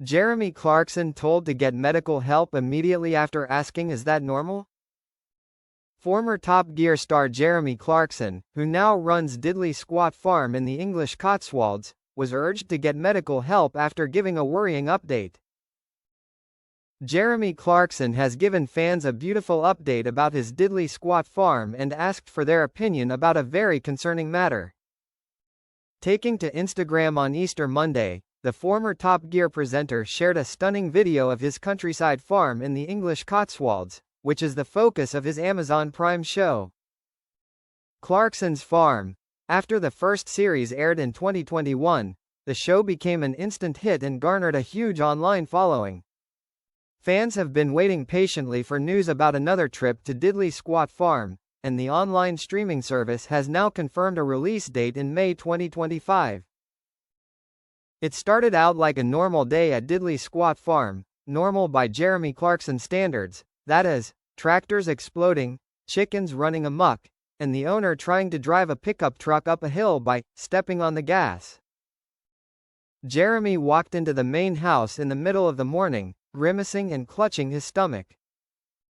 Jeremy Clarkson told to get medical help immediately after asking, "Is that normal?" Former Top Gear star Jeremy Clarkson, who now runs Diddley Squat Farm in the English Cotswolds, was urged to get medical help after giving a worrying update. Jeremy Clarkson has given fans a beautiful update about his Diddley Squat Farm and asked for their opinion about a very concerning matter. Taking to Instagram on Easter Monday, the former Top Gear presenter shared a stunning video of his countryside farm in the English Cotswolds, which is the focus of his Amazon Prime show. Clarkson's Farm. After the first series aired in 2021, the show became an instant hit and garnered a huge online following. Fans have been waiting patiently for news about another trip to Diddley Squat Farm, and the online streaming service has now confirmed a release date in May 2025. It started out like a normal day at Diddley Squat Farm, normal by Jeremy Clarkson standards, that is, tractors exploding, chickens running amok, and the owner trying to drive a pickup truck up a hill by stepping on the gas. Jeremy walked into the main house in the middle of the morning, grimacing and clutching his stomach.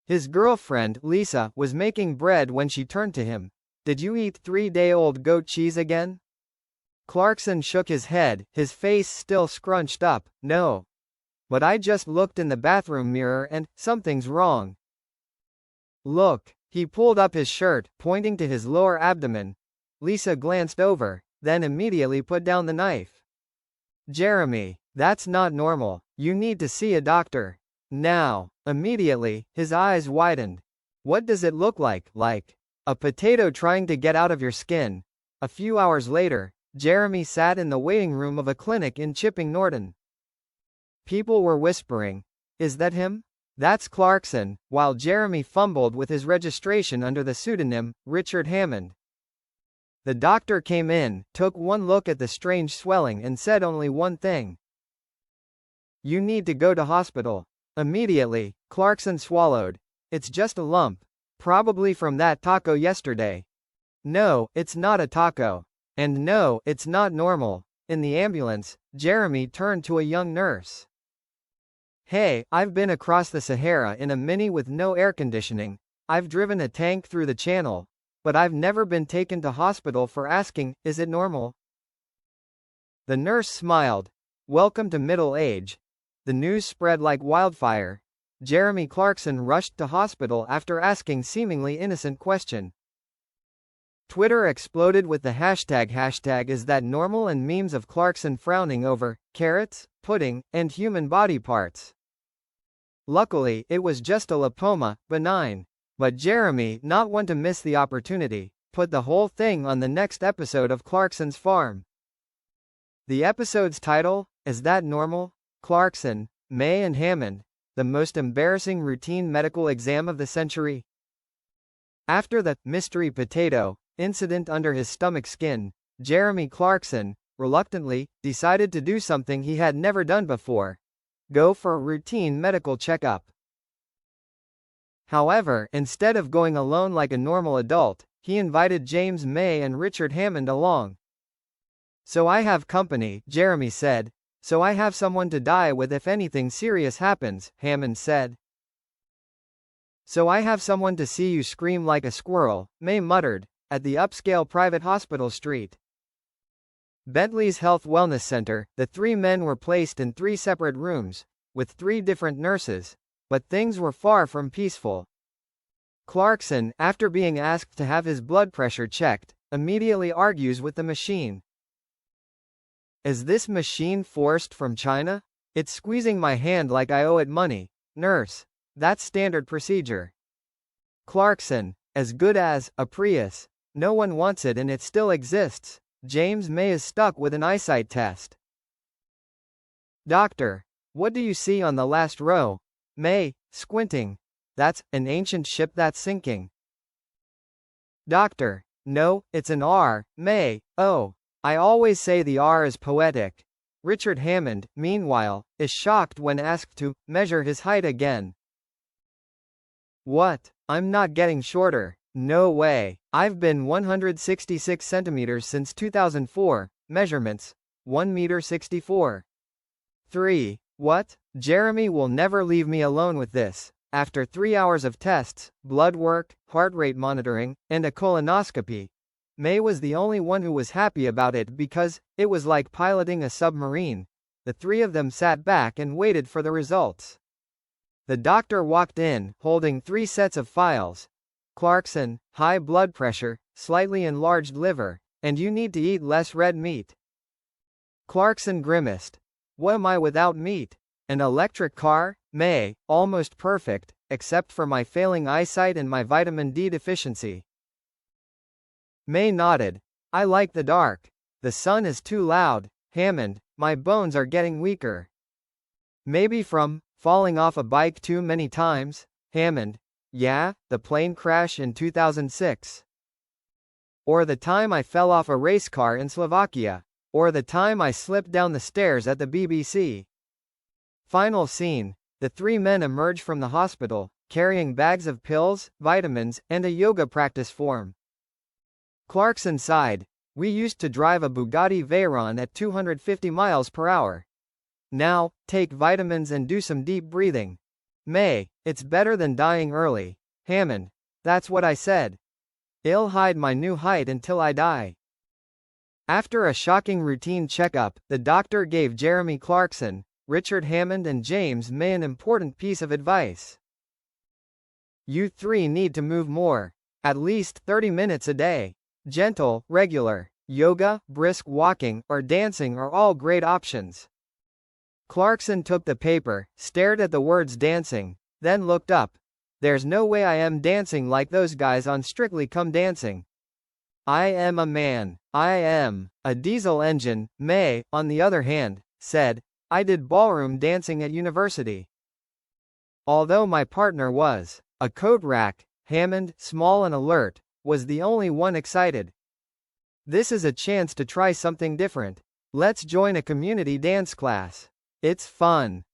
His girlfriend, Lisa, was making bread when she turned to him. "Did you eat 3-day-old goat cheese again?" Clarkson shook his head, his face still scrunched up. "No. But I just looked in the bathroom mirror and something's wrong." "Look." He pulled up his shirt, pointing to his lower abdomen. Lisa glanced over, then immediately put down the knife. "Jeremy, that's not normal. You need to see a doctor. Now." Immediately, his eyes widened. "What does it look like? Like a potato trying to get out of your skin?" A few hours later, Jeremy sat in the waiting room of a clinic in Chipping Norton. People were whispering, "Is that him? That's Clarkson," while Jeremy fumbled with his registration under the pseudonym, Richard Hammond. The doctor came in, took one look at the strange swelling and said only one thing. "You need to go to hospital." Immediately, Clarkson swallowed. "It's just a lump. Probably from that taco yesterday." "No, it's not a taco. And no, it's not normal." In the ambulance, Jeremy turned to a young nurse. "Hey, I've been across the Sahara in a Mini with no air conditioning. I've driven a tank through the channel. But I've never been taken to hospital for asking, is it normal?" The nurse smiled. "Welcome to middle age." The news spread like wildfire. Jeremy Clarkson rushed to hospital after asking seemingly innocent question. Twitter exploded with the hashtag #IsThatNormal and memes of Clarkson frowning over carrots, pudding, and human body parts. Luckily, it was just a lipoma, benign. But Jeremy, not one to miss the opportunity, put the whole thing on the next episode of Clarkson's Farm. The episode's title, Is That Normal? Clarkson, May and Hammond, the most embarrassing routine medical exam of the century. After the mystery potato incident under his stomach skin, Jeremy Clarkson, reluctantly, decided to do something he had never done before. Go for a routine medical checkup. However, instead of going alone like a normal adult, he invited James May and Richard Hammond along. "So I have company," Jeremy said. "So I have someone to die with if anything serious happens," Hammond said. "So I have someone to see you scream like a squirrel," May muttered, at the upscale private hospital St. Bentley's Health Wellness Center. The three men were placed in 3 separate rooms, with 3 different nurses, but things were far from peaceful. Clarkson, after being asked to have his blood pressure checked, immediately argues with the machine. "Is this machine forced from China? It's squeezing my hand like I owe it money." Nurse, "That's standard procedure." Clarkson, "As good as a Prius. No one wants it and it still exists." James May is stuck with an eyesight test. "Doctor, what do you see on the last row?" May, squinting, "That's an ancient ship that's sinking." "Doctor, no, it's an R." May, "Oh, I always say the R is poetic." Richard Hammond, meanwhile, is shocked when asked to measure his height again. "What? I'm not getting shorter. No way. I've been 166 centimeters since 2004. Measurements: 1 meter 64. 3. What? Jeremy will never leave me alone with this. After 3 hours of tests, blood work, heart rate monitoring, and a colonoscopy, May was the only one who was happy about it because it was like piloting a submarine. The three of them sat back and waited for the results. The doctor walked in, holding 3 sets of files. Clarkson, high blood pressure, slightly enlarged liver, and you need to eat less red meat. Clarkson grimaced. What am I without meat? An electric car? May, almost perfect, except for my failing eyesight and my vitamin D deficiency. May nodded. I like the dark. The sun is too loud. Hammond, my bones are getting weaker. Maybe from falling off a bike too many times? Hammond, yeah, the plane crash in 2006. Or the time I fell off a race car in Slovakia. Or the time I slipped down the stairs at the BBC. Final scene. The 3 men emerge from the hospital, carrying bags of pills, vitamins, and a yoga practice form. Clarkson sighed. We used to drive a Bugatti Veyron at 250 miles per hour. Now, take vitamins and do some deep breathing. May, it's better than dying early. Hammond, that's what I said. I'll hide my new height until I die. After a shocking routine checkup, the doctor gave Jeremy Clarkson, Richard Hammond and James May an important piece of advice. You 3 need to move more. At least 30 minutes a day. Gentle, regular, yoga, brisk walking, or dancing are all great options. Clarkson took the paper, stared at the words dancing, then looked up. There's no way I am dancing like those guys on Strictly Come Dancing. I am a man. I am a diesel engine. May, on the other hand, said, I did ballroom dancing at university. Although my partner was a coat rack, Hammond, small and alert, was the only one excited. This is a chance to try something different. Let's join a community dance class. It's fun.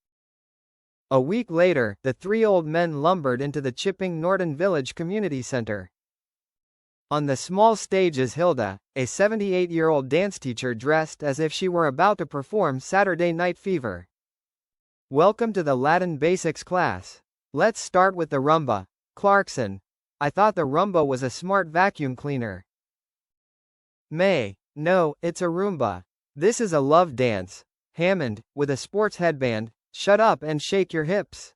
A week later, the 3 old men lumbered into the Chipping Norton Village Community Center. On the small stage is Hilda, a 78-year-old dance teacher dressed as if she were about to perform Saturday Night Fever. Welcome to the Latin Basics class. Let's start with the rumba. Clarkson, I thought the rumba was a smart vacuum cleaner. May, no, it's a Roomba. This is a love dance. Hammond, with a sports headband, shut up and shake your hips.